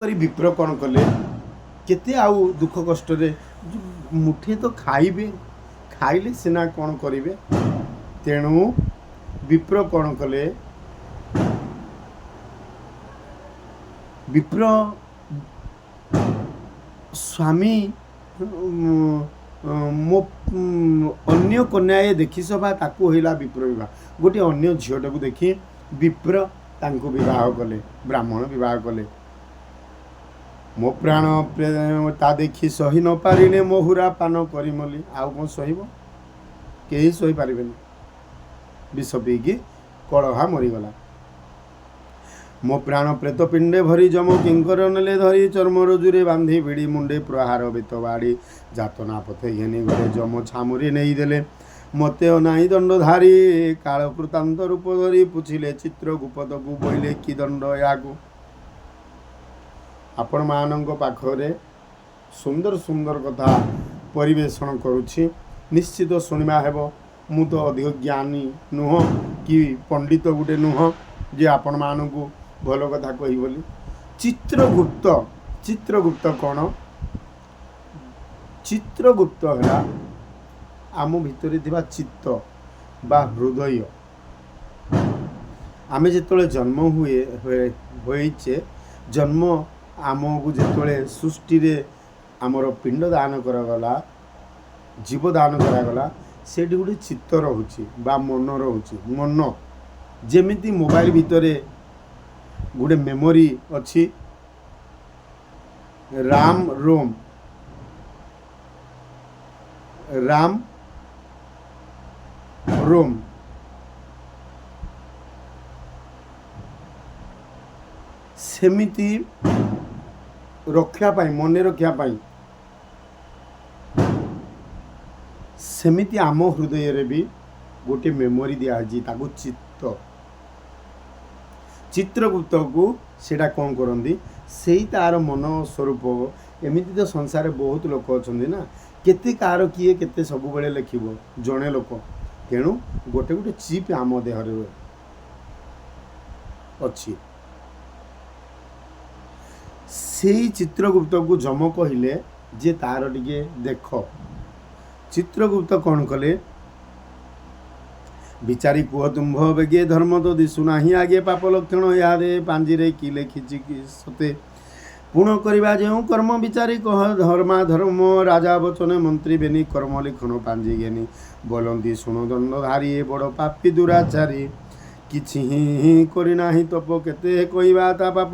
विप्र कौन कले केते आउ दुख कष्ट रे मुठे तो खाइबे खाइले सिना कौन करिवे तेणु विप्र कौन कले विप्र स्वामी मो अन्य कन्याए देखी सभा ताकू होइला विप्र विवाह गोटे अन्य झीटा को देखी विप्र तांको विवाह कले ब्राह्मण विवाह कले मो प्राण ता देखी सही न पारिने महुरा पान करी मली आउ कौन सहिब कहीं सही पारे विष पीकी कलहा मरीगला मो प्राण प्रेत पिंडे भरी जम किंकर नेले धरी चर्म रजुरे बांधी भिड़ी मुंडे प्रहार बेत बाड़ी जातना पथे घेनी गले जम छामुरी नहीं देले मते अनाई दंडधारी काल कृतांत रूप धरी पुछिले चित्र गुपद को बोले कि दंड याकू आपण मानक पाखरे सुंदर सुंदर कथा परिवेषण करुछि निश्चित शुणा हेब मु तो अधिक ज्ञानी नुह कि पंडित गुटे नुह जे आपण मानकु भल कथा कही बोली चित्रगुप्त कौन चित्रगुप्त है आम भितर थिबा चित्त बा हृदय आमे जेतले जन्म होइचे जन्म आमको जिते सृष्टि रे आमर पिंड दान करागला जीव दान करागला से गोटे चित्त रोचे बा मन रोचे मन जेमिति मोबाइल भितर गोटे मेमोरी अच्छी राम रोम सेमिति रक्षा पाई मन रक्षा पाई सेमिति आम हृदय रे भी गोटे मेमोरी दिखाई ताको चित्रगुप्त को सेटा कौन करती से तार मन स्वरूप एमती तो संसार बहुत लोक अच्छा ना केते कार किए केते सब बेले लिखिब जड़े लोक तेणु गोटे गोटे चिप आम देहर अच्छी से चित्रगुप्त को जम कहले जे तार टिके देख चित्रगुप्त कौन कले बिचारी कुह तुम्भ बेगे धर्म तो दिशुना ही आगे पाप लक्षण यादे पांजिरे कि लेखिची कि सते पुण करवा जो कर्म बिचारी कह धर्म राजा वचने मंत्री बेनी कर्म लिखन पांजी गेनी बोलती शुण दंडधारी बड़ पापी दुराचारी किछि ही करिना ही तप केते कहवा ता पाप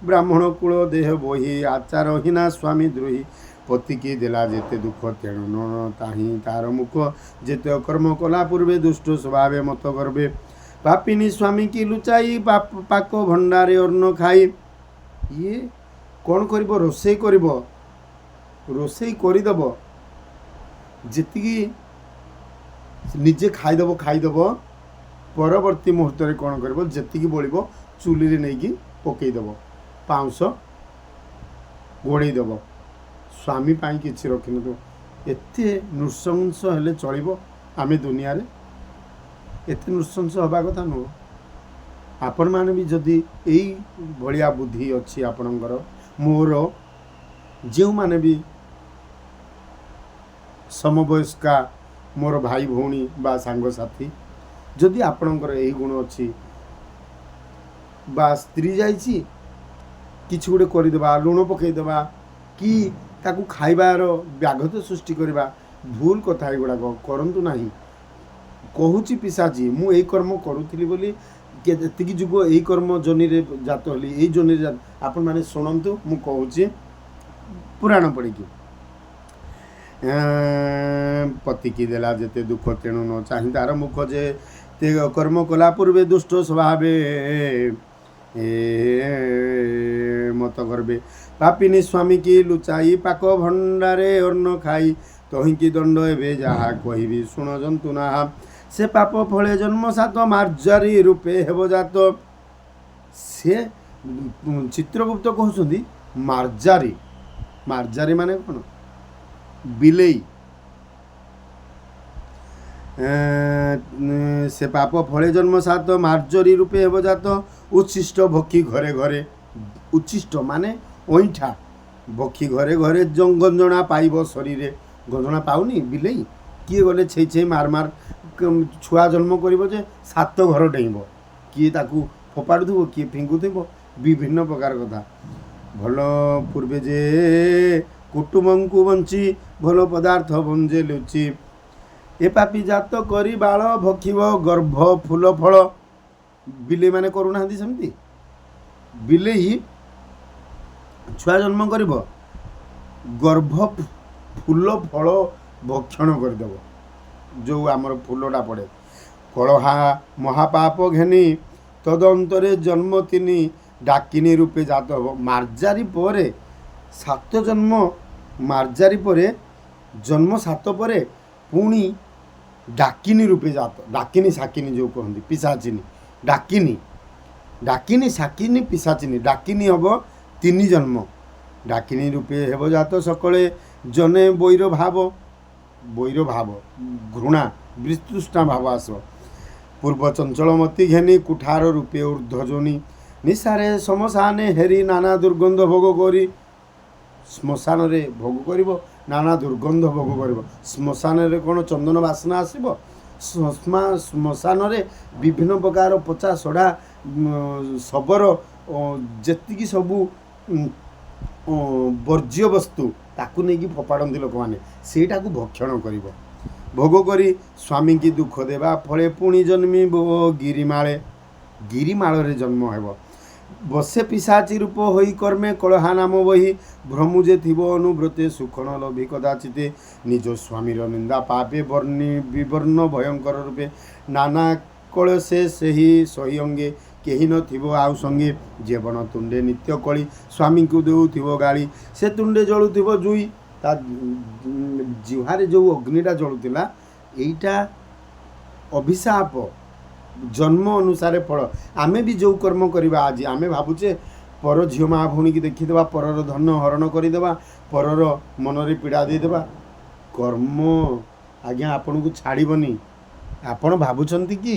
ब्राह्मण कूल देह बोही आचारहीना स्वामी द्रोही पति की देला जेते दुख तेणु न ताही तार मुख जेते अकर्म कला पूर्वे दुष्ट स्वभाव मत गर्भे पापिनी स्वामी की लुचाई पाक भंडारे अन्न खाई ये कौन करिबो रोसई करिबो रोसई करिदब जेतिकी निजे खाईदब परवर्ती मुहूर्त में कौन कर जी बड़ो चूली नहीं पकईदेव पाउंस घोड़ईदेव स्वामी कि रखी न एत नृशंस हेले चलो आम दुनिया एत नृशंस हवा कथा नुह आपण मैंने भी जदि यही भाया बुद्धि अच्छी आपणकर मोर जो मैंने भी समवयस्का मोर भाई भौणी बा सांगसाथी जदि आपणकर यही गुण अच्छी बा स्त्री जाइछि किछि गोटे करदेबा लुण पकईदेबा कि ताकू खाइबार व्याघत सृष्टि करवा भूल कथा गुड़ाक करंतु नाही कहूची पिशाची मु एई कर्म करूथिली बोली केतिकी जुग एई कर्म जोनि रे जात हली एई जोनि रे आपण माने सुनंतु मु कहूची पुराण पढ़िकी पति की देला जेते दुख तेणु न चाहि तार मुख जे ते कर्म कला पूर्वे दुष्ट स्वभावे मत गर्भे पापिनी स्वामी की लुचाई पाक भंडारे अन्न खाई तहिंकी दंड एबे जहा कहबी शुण जंतु ना से पाप फले जन्म सात मार्जारी रूपे हेब जात से चित्रगुप्त कहते मार्जारी मार्जारी माने कौन बिलेई से पाप फले जन्म सात मार्जरी रूपे हेब जात उच्छिष्ट भक्षी घरे घरे उच्छिष्ट माने ଅଇଁଠା ବକ୍ଷୀ ଘରେ ଘରେ ଗଞ୍ଜଣା ପାଇବ ଶରୀରେ। ଗଞ୍ଜଣା ପାଉନି ବିଲେଇ? କିଏ ଗଲେ ଛେଇ ଛେଇ ମାର ମାର ଛୁଆ ଜନ୍ମ କରିବ ଯେ 7 ଘର ଡେଇଁବ। କିଏ ତାକୁ ଫୋପାଡ଼ୁଥିବ, କିଏ ଫିଙ୍ଗୁଥିବ, ବିଭିନ୍ନ ପ୍ରକାର କଥା। ଭଲ ପୂର୍ବେ ଯେ କୁଟୁମ୍ବଙ୍କୁ ବଞ୍ଚି ଭଲ ପଦାର୍ଥ ବଞ୍ଜେ ଲୁଚି। ଏ ପାପି ଜାତ କରି ବାଳ ଭକ୍ଷିବ ଗର୍ଭ ଫୁଲ ଫଳ। ବିଲେଇ ମାନେ କରୁନାହାନ୍ତି ସେମିତି? ବିଲେଇ ଛୁଆ ଜନ୍ମ କରିବ, ଗର୍ଭ ଫୁଲ ଫଳ ଭକ୍ଷଣ କରିଦେବ। ଯେଉଁ ଆମର ଫୁଲଟା ପଡ଼େ। କଳହା ମହାପାପ ଘେନି ତଦନ୍ତରେ ଜନ୍ମ ତିନି ଡାକିନୀ ରୂପେ ଜାତ ହେବ। ମାର୍ଜାରୀ ପରେ 7 ଜନ୍ମ, ମାର୍ଜାରୀ ପରେ ଜନ୍ମ 7 ପରେ ପୁଣି ଡାକିନୀ ରୂପେ ଜାତ। ଡାକିନୀ ସାକିନୀ ଯେଉଁ କହନ୍ତି, ପିଶାଚିନୀ। ଡାକିନୀ ସାକିନୀ ପିଶାଚିନୀ। ଡାକିନୀ ହେବ 3 ଜନ୍ମ। ଡାକିନୀ ରୂପେ ହେବ ଜାତ ସକଳେ ଜନେ ବୈର ଭାବ। ବୈର ଭାବ, ଘୃଣା, ବିତୃଷ୍ଣା ଭାବ ଆସିବ। ପୂର୍ବ ଚଞ୍ଚଳମତି ଘେନି କୁଠାର ରୂପେ ଊର୍ଦ୍ଧ୍ୱଜନୀ। ନିଶାରେ ଶ୍ମଶାନେ ହେରି ନାନା ଦୁର୍ଗନ୍ଧ ଭୋଗ କରି। ଶ୍ମଶାନରେ ଭୋଗ କରିବ, ନାନା ଦୁର୍ଗନ୍ଧ ଭୋଗ କରିବ। ଶ୍ମଶାନରେ କ'ଣ ଚନ୍ଦନ ବାସ୍ନା ଆସିବ? ଶ୍ମଶାନରେ ବିଭିନ୍ନ ପ୍ରକାର ପଚା ସଢ଼ା ଶବର ଯେତିକି ସବୁ ବର୍ଜ୍ୟ ବସ୍ତୁ ତାକୁ ନେଇକି ଫୋପାଡ଼ନ୍ତି ଲୋକମାନେ, ସେଇଟାକୁ ଭକ୍ଷଣ କରିବ। ଭୋଗ କରି ସ୍ୱାମୀକି ଦୁଃଖ ଦେବା ଫଳେ ପୁଣି ଜନ୍ମିବ ଗିରିମାଳେ। ଗିରିମାଳରେ ଜନ୍ମ ହେବ। ବସେ ପିଶାଚି ରୂପ ହୋଇ କର୍ମେ କଳହା ନାମ ବହି। ଭ୍ରମୁ ଯେ ଥିବ ଅନୁବ୍ରତେ ସୁଖଣ ଲଭି କଦାଚିତେ। ନିଜ ସ୍ୱାମୀର ନିନ୍ଦା ପାପେ ବିବର୍ଣ୍ଣ ଭୟଙ୍କର ରୂପେ। ନାନା କଳସେ ସେହି ସହି ଅଙ୍ଗେ କେହି ନଥିବ ଆଉ ସଙ୍ଗେ। ଜୀବନ ତୁଣ୍ଡେ ନିତ୍ୟ କଳି ସ୍ୱାମୀଙ୍କୁ ଦେଉଥିବ ଗାଳି। ସେ ତୁଣ୍ଡେ ଜଳୁଥିବ ଜୁଇ। ତା ଜିହ୍ୱାରେ ଯେଉଁ ଅଗ୍ନିଟା ଜଳୁଥିଲା, ଏଇଟା ଅଭିଶାପ, ଜନ୍ମ ଅନୁସାରେ ଫଳ। ଆମେ ବି ଯେଉଁ କର୍ମ କରିବା ଆଜି, ଆମେ ଭାବୁଛେ ପର ଝିଅ ମା ଭଉଣୀକି ଦେଖିଦେବା, ପରର ଧନ ହରଣ କରିଦେବା, ପରର ମନରେ ପୀଡ଼ା ଦେଇଦେବା। କର୍ମ ଆଜ୍ଞା ଆପଣଙ୍କୁ ଛାଡ଼ିବନି। ଆପଣ ଭାବୁଛନ୍ତି କି